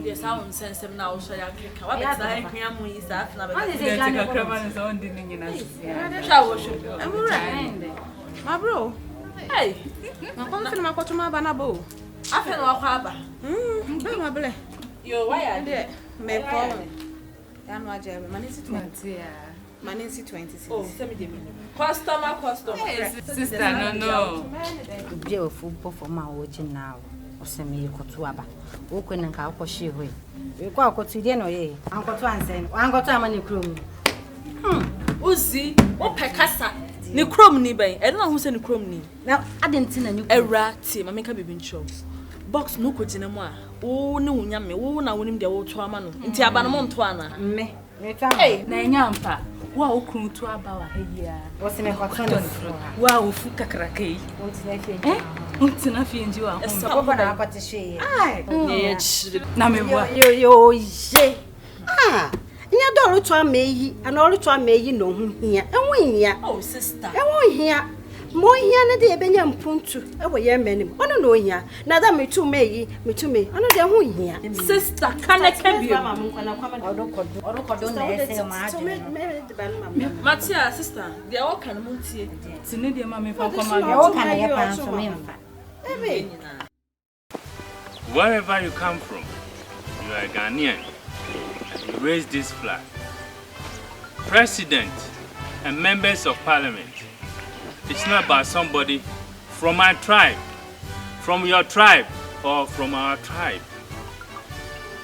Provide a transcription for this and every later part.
Yes, I won't send them now, so I can come up. I am with that. My bro. Hey, I'm going to my cotton banabo. I feel like harbor. My bleh. You're why I did. May fall. I'm not jamming. Manisi 20. Manisi 26. Oh, send me the customer. Sister, no. Be a football for my watching now. Or send me Kotuaba. Who couldn't call Koshi? You go to dinner, eh? Uncle Twansen, Uncle Tamani Crum. Uzi, what pecasa? Ni chrome ni bay. I don't know who sent chrome ni. Now, I didn't see a new team. I make a baby show. Box no could in a moi. Oh, no, yammy. Oh, now when him the old Twamano. Into Abanamon me. Hey, Nanyampa. Wow, crew to about a year. What's in a cotton? Wow, Fuka Krake. What's enough in you are? Got to share. Aye, Nami, yo, ah. Nya dolu to ameyi and all to ameyi no hu hia enwe hia oh sister enwe hia mo hia na de ebenya mpuntu e wo ye manim ono no hia na da metu meyi ono de hu hia sister kaneka bi mama mo nkwana kwa odokodo na ese ma ade Matia sister they all can muntie tini de mama fa kwa ma wo kan ye pan so me mfa wherever you come from you are Ghanaian. You raise this flag. President and members of parliament. It's not about somebody from my tribe, from your tribe, or from our tribe.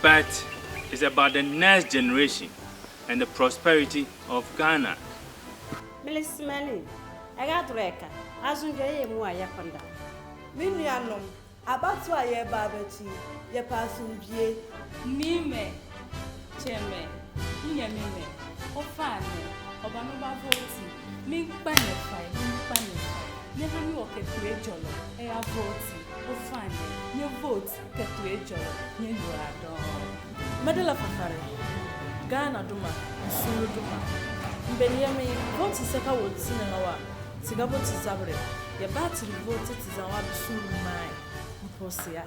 But it's about the next generation and the prosperity of Ghana. Miss Manning, I got Reka. Azunja mu ayakonda. Minianom, about to a babati, ye passing bie. Mime. Cheme, Yamime, Ofane, Obanoba voting, Mink Banify, never knew a Ketuejolo, I have voting, Ofane, your vote, Ketuejolo, you are Medal of Afari, Ghana Duma, Sulu Duma, Benjamin, vote is second word, Sinawa, Sigabo Tizabre, your battery voted is our Sulu Mai, Posia.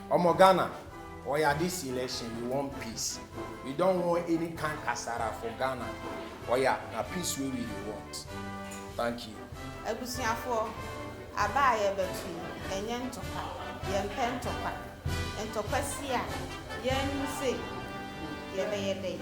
Omogana. Or this election, we want peace. We don't want any kind of kasara for Ghana. Or na peace we really want. Thank you. Ebusia for Abaya Betty, and Yantoka, Yan Pentoka, and Topasia, Yan say, Yabay day.